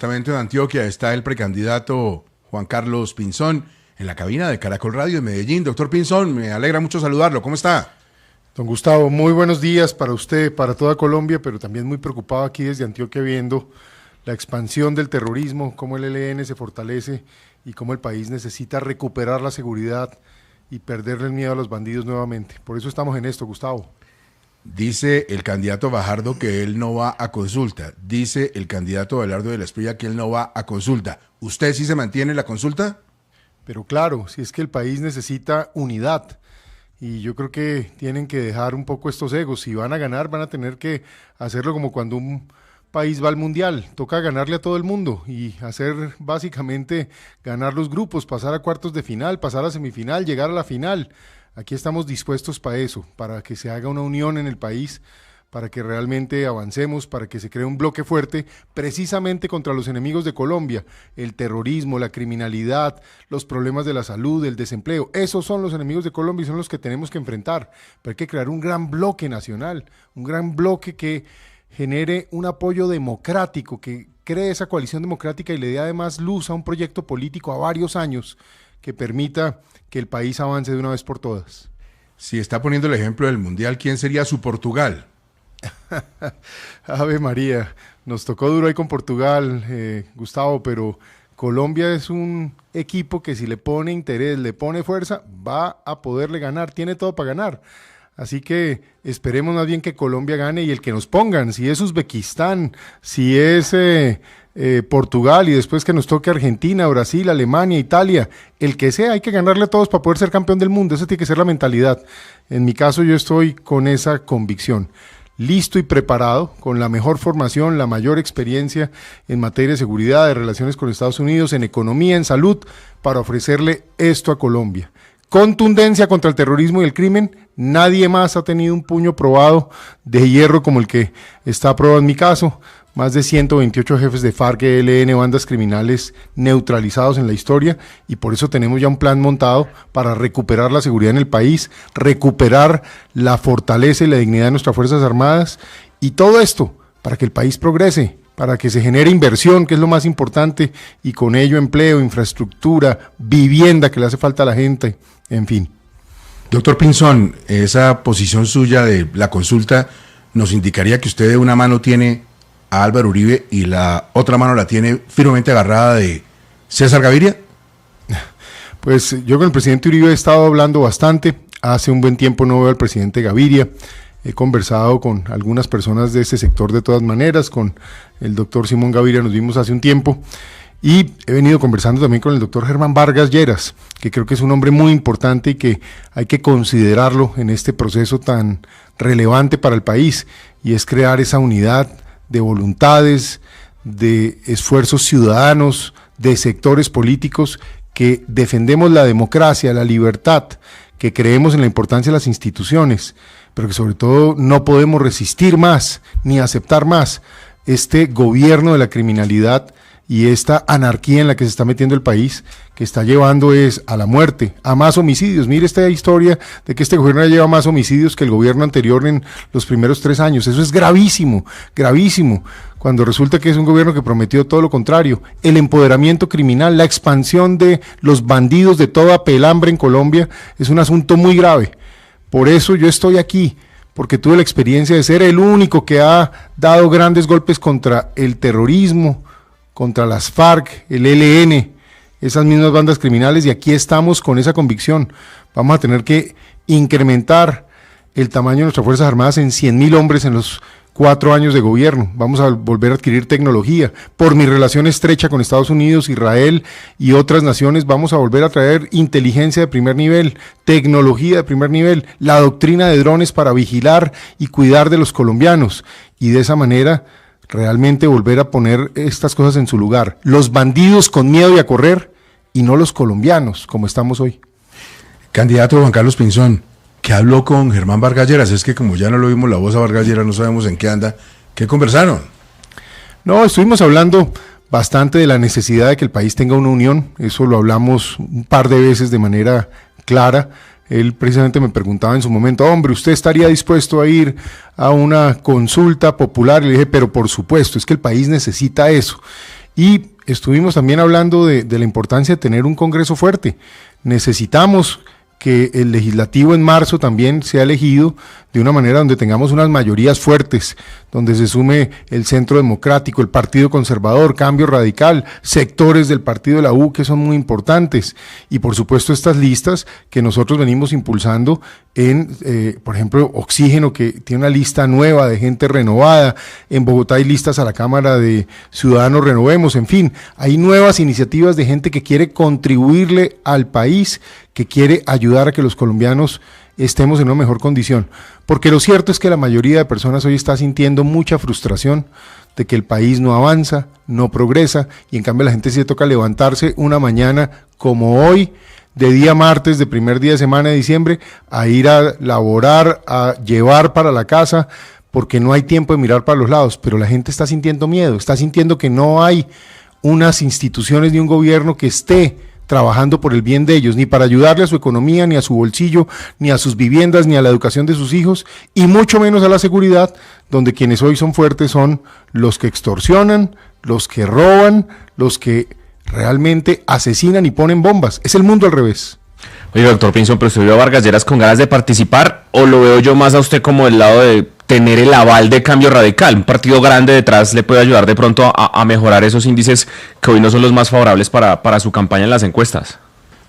Departamento de Antioquia está el precandidato Juan Carlos Pinzón en la cabina de Caracol Radio de Medellín. Doctor Pinzón, me alegra mucho saludarlo. ¿Cómo está? Don Gustavo, muy buenos días para usted, para toda Colombia, pero también muy preocupado aquí desde Antioquia viendo la expansión del terrorismo, cómo el ELN se fortalece y cómo el país necesita recuperar la seguridad y perderle el miedo a los bandidos nuevamente. Por eso estamos en esto, Gustavo. Dice el candidato Fajardo que él no va a consulta. Dice el candidato Abelardo de la Espriella que él no va a consulta. ¿Usted sí se mantiene en la consulta? Pero claro, si es que el país necesita unidad. Y yo creo que tienen que dejar un poco estos egos. Si van a ganar, van a tener que hacerlo como cuando un país va al mundial. Toca ganarle a todo el mundo y hacer básicamente ganar los grupos, pasar a cuartos de final, pasar a semifinal, llegar a la final. Aquí estamos dispuestos para eso, para que se haga una unión en el país, para que realmente avancemos, para que se cree un bloque fuerte precisamente contra los enemigos de Colombia, el terrorismo, la criminalidad, los problemas de la salud, el desempleo. Esos son los enemigos de Colombia y son los que tenemos que enfrentar. Pero hay que crear un gran bloque nacional, un gran bloque que genere un apoyo democrático, que cree esa coalición democrática y le dé además luz a un proyecto político a varios años que permita que el país avance de una vez por todas. Si está poniendo el ejemplo del Mundial, ¿quién sería su Portugal? Ave María, nos tocó duro ahí con Portugal, Gustavo, pero Colombia es un equipo que si le pone interés, le pone fuerza, va a poderle ganar, tiene todo para ganar. Así que esperemos más bien que Colombia gane y el que nos pongan, si es Uzbekistán, si es Portugal y después que nos toque Argentina, Brasil, Alemania, Italia, el que sea, hay que ganarle a todos para poder ser campeón del mundo. Esa tiene que ser la mentalidad. En mi caso yo estoy con esa convicción. Listo y preparado, con la mejor formación, la mayor experiencia en materia de seguridad, de relaciones con Estados Unidos, en economía, en salud, para ofrecerle esto a Colombia. Contundencia contra el terrorismo y el crimen, nadie más ha tenido un puño probado de hierro como el que está probado en mi caso. Más de 128 jefes de FARC, ELN, bandas criminales neutralizados en la historia, y por eso tenemos ya un plan montado para recuperar la seguridad en el país, recuperar la fortaleza y la dignidad de nuestras Fuerzas Armadas, y todo esto para que el país progrese, para que se genere inversión, que es lo más importante, y con ello empleo, infraestructura, vivienda que le hace falta a la gente, en fin. Doctor Pinzón, esa posición suya de la consulta nos indicaría que usted de una mano tiene a Álvaro Uribe y la otra mano la tiene firmemente agarrada de César Gaviria. Pues yo con el presidente Uribe he estado hablando bastante. Hace un buen tiempo no veo al presidente Gaviria. He conversado con algunas personas de ese sector de todas maneras. Con el doctor Simón Gaviria nos vimos hace un tiempo. Y he venido conversando también con el doctor Germán Vargas Lleras, que creo que es un hombre muy importante y que hay que considerarlo en este proceso tan relevante para el país. Y es crear esa unidad de voluntades, de esfuerzos ciudadanos, de sectores políticos que defendemos la democracia, la libertad, que creemos en la importancia de las instituciones, pero que sobre todo no podemos resistir más ni aceptar más este gobierno de la criminalidad y esta anarquía en la que se está metiendo el país, que está llevando es a la muerte, a más homicidios. Mire esta historia de que este gobierno ya lleva más homicidios que el gobierno anterior en los primeros 3 años. Eso es gravísimo, gravísimo, cuando resulta que es un gobierno que prometió todo lo contrario. El empoderamiento criminal, la expansión de los bandidos de toda pelambre en Colombia es un asunto muy grave. Por eso yo estoy aquí, porque tuve la experiencia de ser el único que ha dado grandes golpes contra el terrorismo, contra las FARC, el ELN, esas mismas bandas criminales, y aquí estamos con esa convicción. Vamos a tener que incrementar el tamaño de nuestras Fuerzas Armadas en 100.000 hombres en los 4 años de gobierno. Vamos a volver a adquirir tecnología. Por mi relación estrecha con Estados Unidos, Israel y otras naciones, vamos a volver a traer inteligencia de primer nivel, tecnología de primer nivel, la doctrina de drones para vigilar y cuidar de los colombianos, y de esa manera realmente volver a poner estas cosas en su lugar. Los bandidos con miedo y a correr, y no los colombianos, como estamos hoy. Candidato Juan Carlos Pinzón, ¿qué habló con Germán Vargas Lleras? Es que como ya no lo vimos la voz a Vargas Lleras, no sabemos en qué anda. ¿Qué conversaron? No, estuvimos hablando bastante de la necesidad de que el país tenga una unión. Eso lo hablamos un par de veces de manera clara. Él precisamente me preguntaba en su momento, hombre, ¿usted estaría dispuesto a ir a una consulta popular? Y le dije, pero por supuesto, es que el país necesita eso. Y estuvimos también hablando de la importancia de tener un Congreso fuerte. Necesitamos que el legislativo en marzo también sea elegido de una manera donde tengamos unas mayorías fuertes, donde se sume el Centro Democrático, el Partido Conservador, Cambio Radical, sectores del Partido de la U que son muy importantes, y por supuesto estas listas que nosotros venimos impulsando en, por ejemplo, Oxígeno, que tiene una lista nueva de gente renovada. En Bogotá hay listas a la Cámara de Ciudadanos Renovemos. En fin, hay nuevas iniciativas de gente que quiere contribuirle al país, que quiere ayudar a que los colombianos estemos en una mejor condición, porque lo cierto es que la mayoría de personas hoy está sintiendo mucha frustración de que el país no avanza, no progresa, y en cambio la gente sí le toca levantarse una mañana como hoy, de día martes, de primer día de semana de diciembre, a ir a laborar, a llevar para la casa, porque no hay tiempo de mirar para los lados. Pero la gente está sintiendo miedo, está sintiendo que no hay unas instituciones ni un gobierno que esté trabajando por el bien de ellos, ni para ayudarle a su economía, ni a su bolsillo, ni a sus viviendas, ni a la educación de sus hijos, y mucho menos a la seguridad, donde quienes hoy son fuertes son los que extorsionan, los que roban, los que realmente asesinan y ponen bombas. Es el mundo al revés. Oye, doctor Pinzón, pero ¿usted veo a Vargas Lleras con ganas de participar o lo veo yo más a usted como del lado de tener el aval de Cambio Radical? Un partido grande detrás le puede ayudar de pronto a mejorar esos índices que hoy no son los más favorables para su campaña en las encuestas.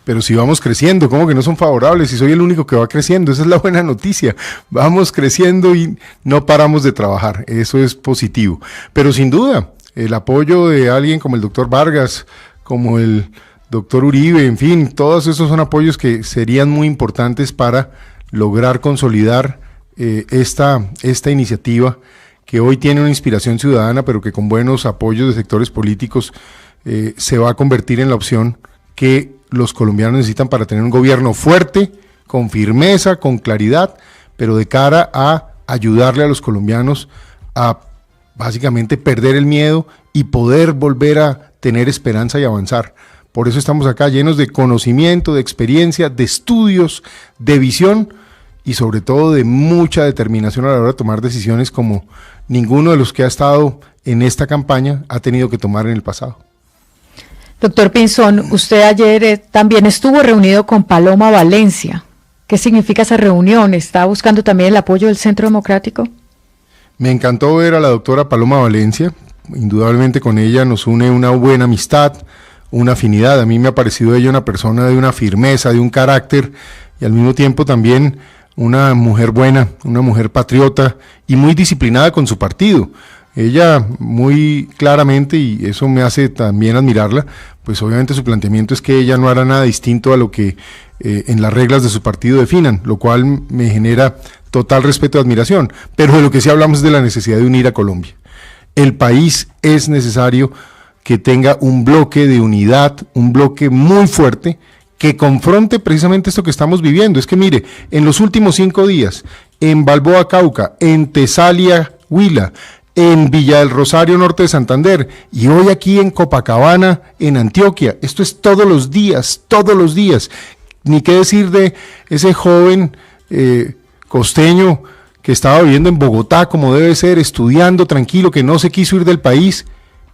Pero si vamos creciendo, ¿cómo que no son favorables? Si soy el único que va creciendo, esa es la buena noticia. Vamos creciendo y no paramos de trabajar, eso es positivo. Pero sin duda, el apoyo de alguien como el doctor Vargas, como el doctor Uribe, en fin, todos esos son apoyos que serían muy importantes para lograr consolidar esta iniciativa que hoy tiene una inspiración ciudadana, pero que con buenos apoyos de sectores políticos se va a convertir en la opción que los colombianos necesitan para tener un gobierno fuerte, con firmeza, con claridad, pero de cara a ayudarle a los colombianos a básicamente perder el miedo y poder volver a tener esperanza y avanzar. Por eso estamos acá llenos de conocimiento, de experiencia, de estudios, de visión y sobre todo de mucha determinación a la hora de tomar decisiones como ninguno de los que ha estado en esta campaña ha tenido que tomar en el pasado. Doctor Pinzón, usted ayer también estuvo reunido con Paloma Valencia. ¿Qué significa esa reunión? ¿Está buscando también el apoyo del Centro Democrático? Me encantó ver a la doctora Paloma Valencia. Indudablemente con ella nos une una buena amistad, una afinidad. A mí me ha parecido ella una persona de una firmeza, de un carácter y al mismo tiempo también una mujer buena, una mujer patriota y muy disciplinada con su partido. Ella muy claramente, y eso me hace también admirarla, pues obviamente su planteamiento es que ella no hará nada distinto a lo que en las reglas de su partido definan, lo cual me genera total respeto y admiración. Pero de lo que sí hablamos es de la necesidad de unir a Colombia. El país es necesario que tenga un bloque de unidad, un bloque muy fuerte, que confronte precisamente esto que estamos viviendo. Es que mire, en los últimos 5 días, en Balboa, Cauca, en Tesalia, Huila, en Villa del Rosario, norte de Santander, y hoy aquí en Copacabana, en Antioquia, esto es todos los días, ni qué decir de ese joven costeño que estaba viviendo en Bogotá como debe ser, estudiando tranquilo, que no se quiso ir del país,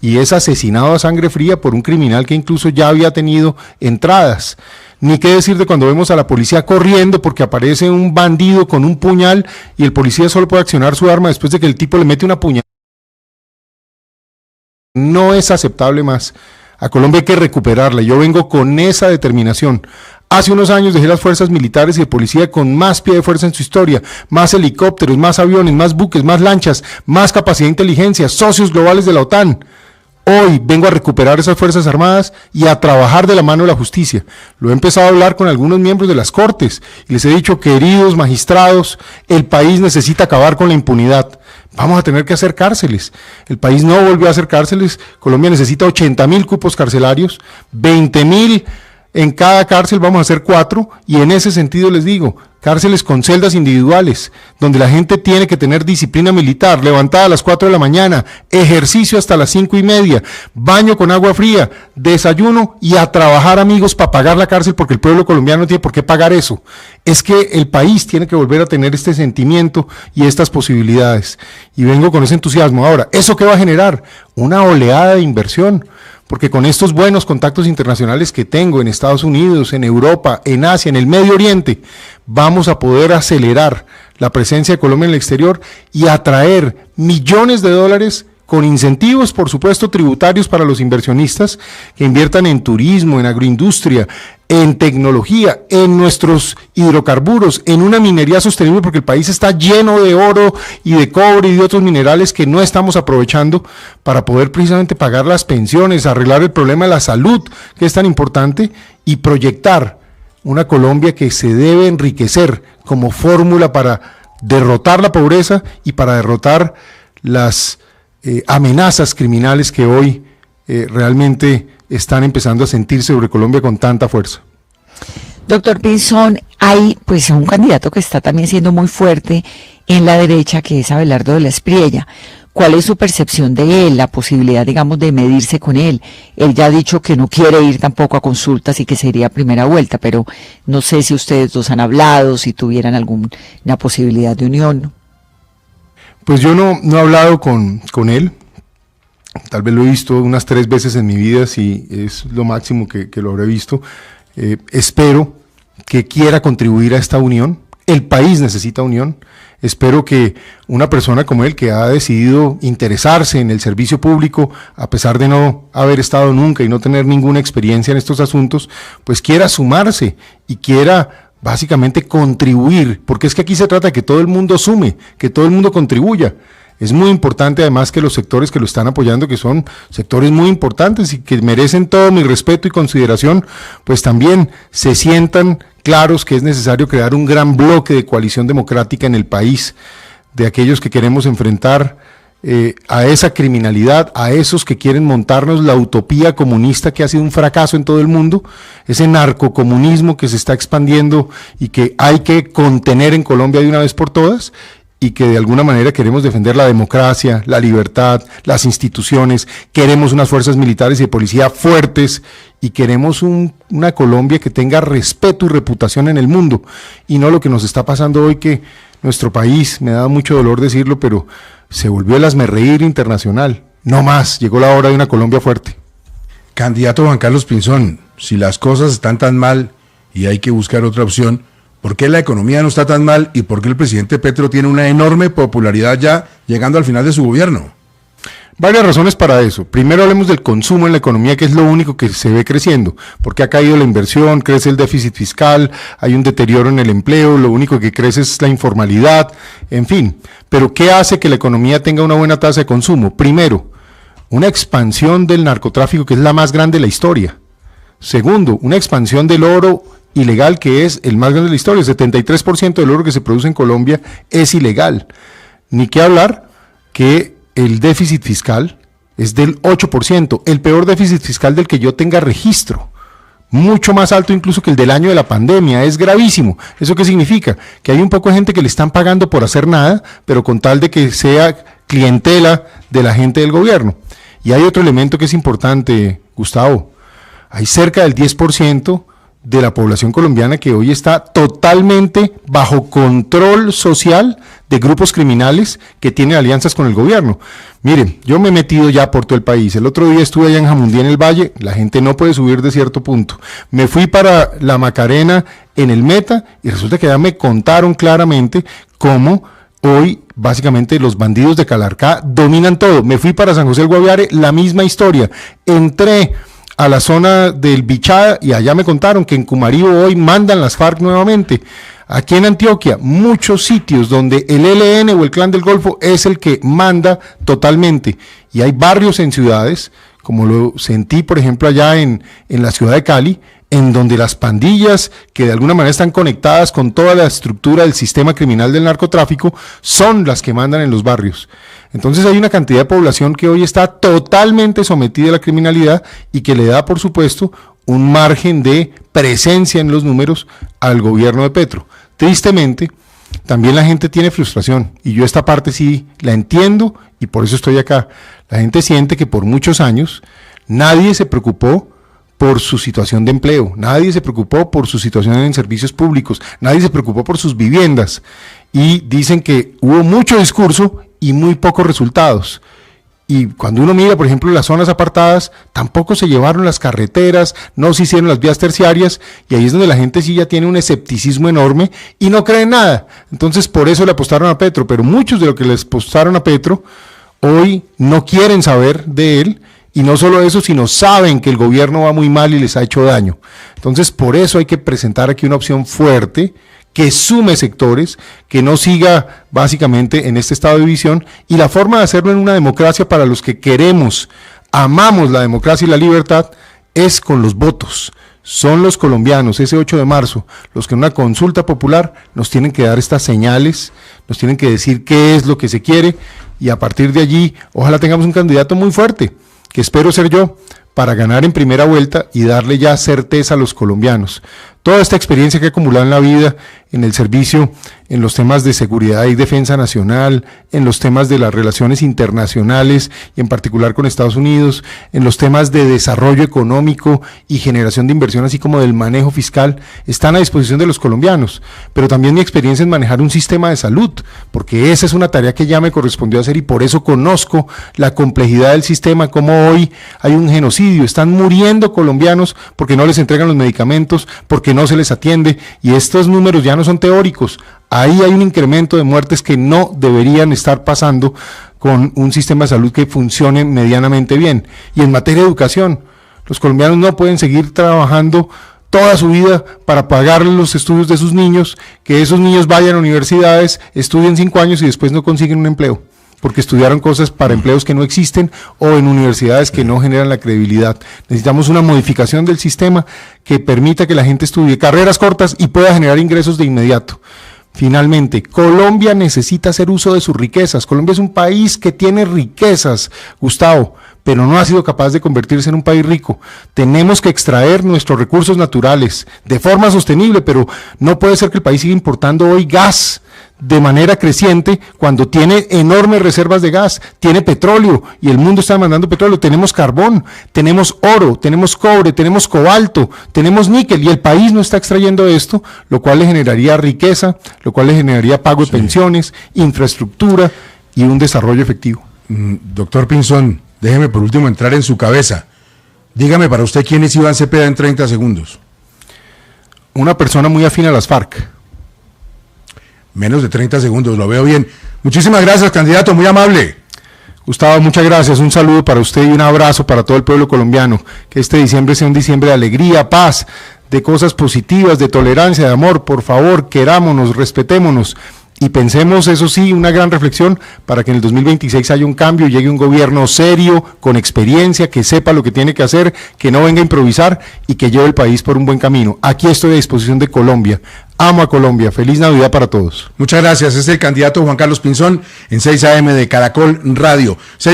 y es asesinado a sangre fría por un criminal que incluso ya había tenido entradas. Ni qué decir de cuando vemos a la policía corriendo porque aparece un bandido con un puñal y el policía solo puede accionar su arma después de que el tipo le mete una puñalada. No es aceptable más. A Colombia hay que recuperarla. Yo vengo con esa determinación. Hace unos años dejé las fuerzas militares y de policía con más pie de fuerza en su historia, más helicópteros, más aviones, más buques, más lanchas, más capacidad de inteligencia, socios globales de la OTAN. Hoy vengo a recuperar esas Fuerzas Armadas y a trabajar de la mano de la justicia. Lo he empezado a hablar con algunos miembros de las Cortes y les he dicho, queridos magistrados, el país necesita acabar con la impunidad. Vamos a tener que hacer cárceles. El país no volvió a hacer cárceles. Colombia necesita 80.000 cupos carcelarios, 20.000 en cada cárcel vamos a hacer 4, y en ese sentido les digo, cárceles con celdas individuales, donde la gente tiene que tener disciplina militar, levantada a las 4 de la mañana, ejercicio hasta las 5:30, baño con agua fría, desayuno y a trabajar, amigos, para pagar la cárcel, porque el pueblo colombiano no tiene por qué pagar eso. Es que el país tiene que volver a tener este sentimiento y estas posibilidades. Y vengo con ese entusiasmo. Ahora, ¿eso qué va a generar? Una oleada de inversión. Porque con estos buenos contactos internacionales que tengo en Estados Unidos, en Europa, en Asia, en el Medio Oriente, vamos a poder acelerar la presencia de Colombia en el exterior y atraer millones de dólares con incentivos, por supuesto, tributarios para los inversionistas que inviertan en turismo, en agroindustria, en tecnología, en nuestros hidrocarburos, en una minería sostenible, porque el país está lleno de oro y de cobre y de otros minerales que no estamos aprovechando para poder precisamente pagar las pensiones, arreglar el problema de la salud, que es tan importante, y proyectar una Colombia que se debe enriquecer como fórmula para derrotar la pobreza y para derrotar las amenazas criminales que hoy realmente están empezando a sentirse sobre Colombia con tanta fuerza. Doctor Pinzón, hay pues un candidato que está también siendo muy fuerte en la derecha, que es Abelardo de la Espriella. ¿Cuál es su percepción de él, la posibilidad, digamos, de medirse con él? Él ya ha dicho que no quiere ir tampoco a consultas y que sería primera vuelta, pero no sé si ustedes dos han hablado, si tuvieran alguna posibilidad de unión. Pues yo no he hablado con él, tal vez lo he visto unas 3 veces en mi vida, si es lo máximo que lo habré visto. Espero que quiera contribuir a esta unión, el país necesita unión, espero que una persona como él, que ha decidido interesarse en el servicio público, a pesar de no haber estado nunca y no tener ninguna experiencia en estos asuntos, pues quiera sumarse y quiera básicamente contribuir, porque es que aquí se trata de que todo el mundo sume, que todo el mundo contribuya. Es muy importante además que los sectores que lo están apoyando, que son sectores muy importantes y que merecen todo mi respeto y consideración, pues también se sientan claros que es necesario crear un gran bloque de coalición democrática en el país, de aquellos que queremos enfrentar a esa criminalidad, a esos que quieren montarnos la utopía comunista que ha sido un fracaso en todo el mundo, ese narcocomunismo que se está expandiendo y que hay que contener en Colombia de una vez por todas, y que de alguna manera queremos defender la democracia, la libertad, las instituciones, queremos unas fuerzas militares y de policía fuertes, y queremos una Colombia que tenga respeto y reputación en el mundo, y no lo que nos está pasando hoy, que nuestro país, me da mucho dolor decirlo, pero se volvió el hazmerreír internacional. No más, llegó la hora de una Colombia fuerte. Candidato Juan Carlos Pinzón, si las cosas están tan mal y hay que buscar otra opción, ¿por qué la economía no está tan mal y por qué el presidente Petro tiene una enorme popularidad ya llegando al final de su gobierno? Varias razones para eso. Primero hablemos del consumo en la economía, que es lo único que se ve creciendo, porque ha caído la inversión, crece el déficit fiscal, hay un deterioro en el empleo, lo único que crece es la informalidad, en fin. Pero ¿qué hace que la economía tenga una buena tasa de consumo? Primero, una expansión del narcotráfico, que es la más grande de la historia. Segundo, una expansión del oro ilegal, que es el más grande de la historia. El 73% del oro que se produce en Colombia es ilegal. Ni qué hablar que el déficit fiscal es del 8%, el peor déficit fiscal del que yo tenga registro, mucho más alto incluso que el del año de la pandemia, es gravísimo. ¿Eso qué significa? Que hay un poco de gente que le están pagando por hacer nada, pero con tal de que sea clientela de la gente del gobierno. Y hay otro elemento que es importante, Gustavo, hay cerca del 10% de la población colombiana que hoy está totalmente bajo control social de grupos criminales que tienen alianzas con el gobierno. Miren, yo me he metido ya por todo el país. El otro día estuve allá en Jamundí, en el Valle, la gente no puede subir de cierto punto. Me fui para la Macarena en el Meta y resulta que ya me contaron claramente cómo hoy básicamente los bandidos de Calarcá dominan todo. Me fui para San José del Guaviare, la misma historia. Entré a la zona del Bichada y allá me contaron que en Cumarío hoy mandan las FARC nuevamente. Aquí en Antioquia, muchos sitios donde el ELN o el Clan del Golfo es el que manda totalmente. Y hay barrios en ciudades, como lo sentí por ejemplo allá en la ciudad de Cali, en donde las pandillas que de alguna manera están conectadas con toda la estructura del sistema criminal del narcotráfico son las que mandan en los barrios. Entonces hay una cantidad de población que hoy está totalmente sometida a la criminalidad y que le da, por supuesto, un margen de presencia en los números al gobierno de Petro. Tristemente, también la gente tiene frustración, y yo esta parte sí la entiendo y por eso estoy acá. La gente siente que por muchos años nadie se preocupó por su situación de empleo, nadie se preocupó por su situación en servicios públicos, nadie se preocupó por sus viviendas, y dicen que hubo mucho discurso y muy pocos resultados. Y cuando uno mira, por ejemplo, las zonas apartadas, tampoco se llevaron las carreteras, no se hicieron las vías terciarias, y ahí es donde la gente sí ya tiene un escepticismo enorme y no cree en nada. Entonces, por eso le apostaron a Petro, pero muchos de los que les apostaron a Petro hoy no quieren saber de él, y no solo eso, sino saben que el gobierno va muy mal y les ha hecho daño. Entonces, por eso hay que presentar aquí una opción fuerte, que sume sectores, que no siga básicamente en este estado de división, y la forma de hacerlo en una democracia para los que queremos, amamos la democracia y la libertad, es con los votos. Son los colombianos, ese 8 de marzo, los que en una consulta popular nos tienen que dar estas señales, nos tienen que decir qué es lo que se quiere, y a partir de allí, ojalá tengamos un candidato muy fuerte, que espero ser yo, para ganar en primera vuelta y darle ya certeza a los colombianos. Toda esta experiencia que he acumulado en la vida, en el servicio, en los temas de seguridad y defensa nacional, en los temas de las relaciones internacionales y en particular con Estados Unidos, en los temas de desarrollo económico y generación de inversión, así como del manejo fiscal, están a disposición de los colombianos. Pero también mi experiencia en manejar un sistema de salud, porque esa es una tarea que ya me correspondió hacer y por eso conozco la complejidad del sistema, como hoy hay un genocidio, están muriendo colombianos porque no les entregan los medicamentos, porque no se les atiende, y estos números ya no son teóricos. Ahí hay un incremento de muertes que no deberían estar pasando con un sistema de salud que funcione medianamente bien. Y en materia de educación, los colombianos no pueden seguir trabajando toda su vida para pagar los estudios de sus niños, que esos niños vayan a universidades, estudien 5 años y después no consiguen un empleo, porque estudiaron cosas para empleos que no existen o en universidades que no generan la credibilidad. Necesitamos una modificación del sistema que permita que la gente estudie carreras cortas y pueda generar ingresos de inmediato. Finalmente, Colombia necesita hacer uso de sus riquezas. Colombia es un país que tiene riquezas, Gustavo, pero no ha sido capaz de convertirse en un país rico. Tenemos que extraer nuestros recursos naturales de forma sostenible, pero no puede ser que el país siga importando hoy gas de manera creciente cuando tiene enormes reservas de gas, tiene petróleo y el mundo está demandando petróleo, tenemos carbón, tenemos oro, tenemos cobre, tenemos cobalto, tenemos níquel y el país no está extrayendo esto, lo cual le generaría riqueza, lo cual le generaría pago de pensiones, infraestructura y un desarrollo efectivo. Doctor Pinzón, déjeme por último entrar en su cabeza. Dígame para usted quién es Iván Cepeda en 30 segundos. Una persona muy afín a las FARC. Menos de 30 segundos, lo veo bien. Muchísimas gracias, candidato, muy amable. Gustavo, muchas gracias, un saludo para usted y un abrazo para todo el pueblo colombiano. Que este diciembre sea un diciembre de alegría, paz, de cosas positivas, de tolerancia, de amor. Por favor, querámonos, respetémonos y pensemos, eso sí, una gran reflexión para que en el 2026 haya un cambio, llegue un gobierno serio, con experiencia, que sepa lo que tiene que hacer, que no venga a improvisar y que lleve el país por un buen camino. Aquí estoy a disposición de Colombia. Amo a Colombia. Feliz Navidad para todos. Muchas gracias. Es el candidato Juan Carlos Pinzón en 6 AM de Caracol Radio.